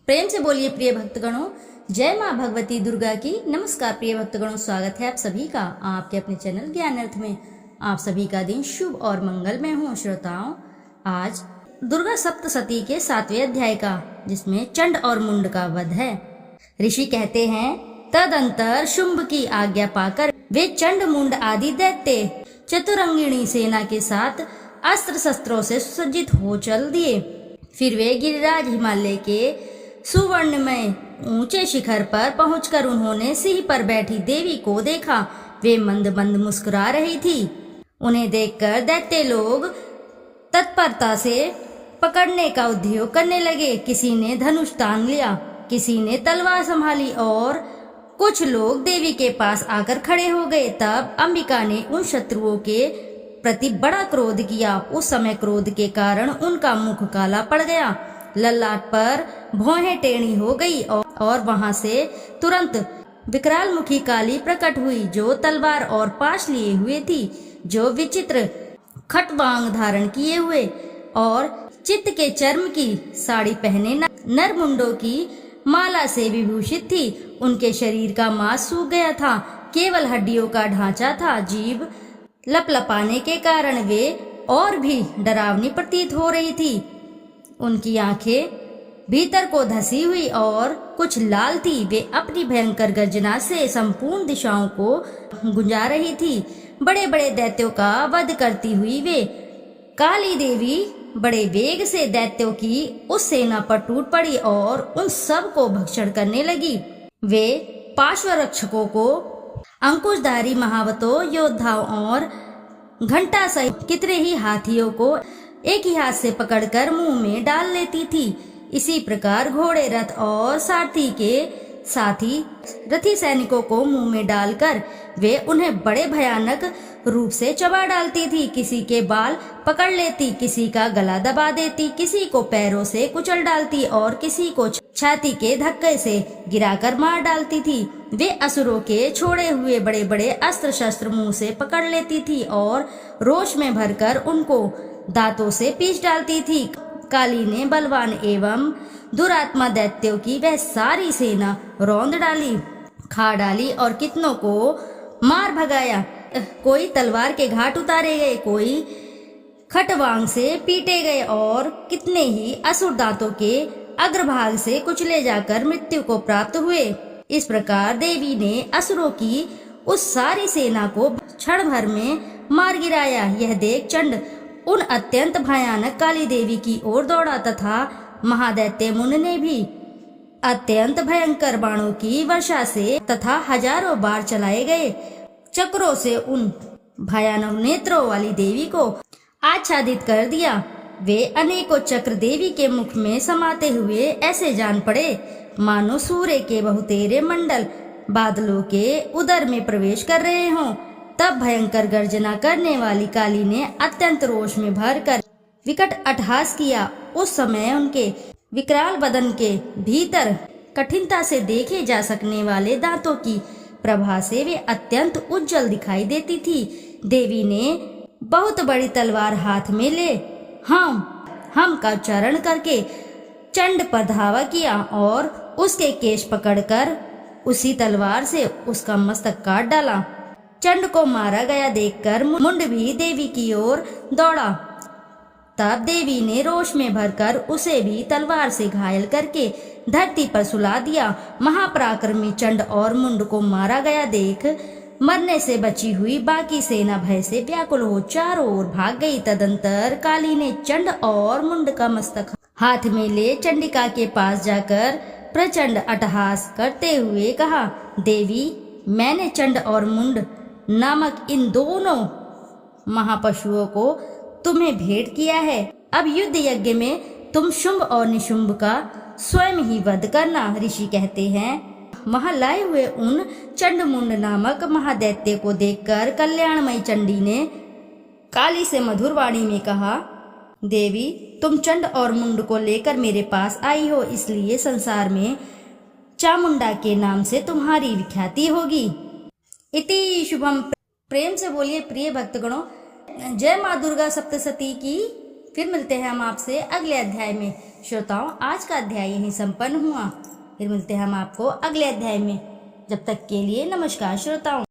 प्रेम से बोलिए प्रिय भक्तगणों, जय माँ भगवती दुर्गा की। नमस्कार प्रिय भक्तगणों, स्वागत है आप सभी का आपके अपने चैनल ज्ञान अर्थ में। आप सभी का दिन शुभ और मंगलमय हो। श्रोताओं, आज दुर्गा सप्तशती के 7वें अध्याय का, जिसमें चंड और मुंड का वध है। ऋषि कहते हैं, तदंतर शुंभ की आज्ञा पाकर वे चंड मुंड आदि दैत्य चतुरंगिणी सेना के साथ अस्त्र शस्त्रों से सुसज्जित हो चल दिए। फिर वे गिरिराज हिमालय के सुवर्णमय ऊंचे शिखर पर पहुंचकर उन्होंने सिंह पर बैठी देवी को देखा। वे मंद मंद मुस्कुरा रही थी। उन्हें देखकर दैत्य लोग तत्परता से पकड़ने का उद्योग करने लगे। किसी ने धनुष तान लिया, किसी ने तलवार संभाली और कुछ लोग देवी के पास आकर खड़े हो गए। तब अंबिका ने उन शत्रुओं के प्रति बड़ा क्रोध किया। उस समय क्रोध के कारण उनका मुख काला पड़ गया, ललाट पर भौहें टेढ़ी हो गई और वहां से तुरंत विकराल मुखी काली प्रकट हुई, जो तलवार और पाश लिए हुए थी, जो विचित्र खटवांग धारण किए हुए और चित्त के चर्म की साड़ी पहने नरमुंडों की माला से विभूषित थी। उनके शरीर का मांस सूख गया था, केवल हड्डियों का ढांचा था। जीभ लपलपाने के कारण वे और भी डरावनी प्रतीत हो रही थी। उनकी आंखें भीतर को धसी हुई और कुछ लाल थी। वे अपनी भयंकर गर्जना से संपूर्ण दिशाओं को गुंजा रही थी। बड़े बड़े दैत्यों का वध करती हुई वे काली देवी बड़े वेग से दैत्यों की उस सेना पर टूट पड़ी और उन सब को भक्षण करने लगी। वे पार्श्व रक्षकों को, अंकुशधारी महावतों, योद्धाओं और घंटा सहित कितने ही हाथियों को एक ही हाथ से पकड़कर मुंह में डाल लेती थी। इसी प्रकार घोड़े, रथ और सारथी के साथी रथी सैनिकों को मुंह में डालकर वे उन्हें बड़े भयानक रूप से चबा डालती थी। किसी के बाल पकड़ लेती, किसी का गला दबा देती, किसी को पैरों से कुचल डालती और किसी को छाती के धक्के से गिराकर मार डालती थी। वे असुरों के छोड़े हुए बड़े बड़े अस्त्र शस्त्र मुंह से पकड़ लेती थी और रोष में भरकर उनको दांतों से पीस डालती थी। काली ने बलवान एवं दुरात्मा दैत्यों की वह सारी सेना रौंद डाली, खा डाली और कितनों को मार भगाया। कोई तलवार के घाट उतारे गए, कोई खटवांग से पीटे गए और कितने ही असुर दांतों के अग्रभाग से कुचले जाकर मृत्यु को प्राप्त हुए। इस प्रकार देवी ने असुरों की उस सारी सेना को क्षण भर में मार गिराया। यह देख चंड उन अत्यंत भयानक काली देवी की ओर दौड़ा तथा महादैत्य मुंड ने भी अत्यंत भयंकर बाणों की वर्षा से तथा हजारों बार चलाए गए चक्रों से उन भयानक नेत्रों वाली देवी को आच्छादित कर दिया। वे अनेकों चक्र देवी के मुख में समाते हुए ऐसे जान पड़े मानो सूर्य के बहुतेरे मंडल बादलों के उदर में प्रवेश कर रहे हों। तब भयंकर गर्जना करने वाली काली ने अत्यंत रोष में भरकर विकट अट्टहास किया। उस समय उनके विकराल बदन के भीतर कठिनता से देखे जा सकने वाले दांतों की प्रभा से वे अत्यंत उज्जवल दिखाई देती थी। देवी ने बहुत बड़ी तलवार हाथ में ले हम का उच्चारण करके चंड पर धावा किया और उसके केश पकड़कर उसी तलवार से उसका मस्तक काट डाला। चंड को मारा गया देखकर मुंड भी देवी की ओर दौड़ा। तब देवी ने रोष में भरकर उसे भी तलवार से घायल करके धरती पर सुला दिया। महापराक्रमी चंड और मुंड को मारा गया देख मरने से बची हुई बाकी सेना भय से व्याकुल हो चारों ओर भाग गई। तदंतर काली ने चंड और मुंड का मस्तक हाथ में ले चंडिका के पास जाकर प्रचंड अट्टहास करते हुए कहा, देवी, मैंने चंड और मुंड नामक इन दोनों महापशुओं को तुम्हें भेंट किया है। अब युद्ध यज्ञ में तुम शुंभ और निशुंभ का स्वयं ही वध करना। ऋषि कहते हैं, वहां लाए हुए उन चंड मुंड नामक महादैत्य को देखकर कल्याणमयी चंडी ने काली से मधुर वाणी में कहा, देवी, तुम चंड और मुंड को लेकर मेरे पास आई हो, इसलिए संसार में चामुंडा के नाम से तुम्हारी विख्याति होगी। इति शुभम। प्रेम से बोलिए प्रिय भक्तगणों, जय माँ दुर्गा सप्तशती की। फिर मिलते हैं हम आपसे अगले अध्याय में। श्रोताओं, आज का अध्याय यहीं संपन्न हुआ। फिर मिलते हैं हम आपको अगले अध्याय में। जब तक के लिए नमस्कार श्रोताओं।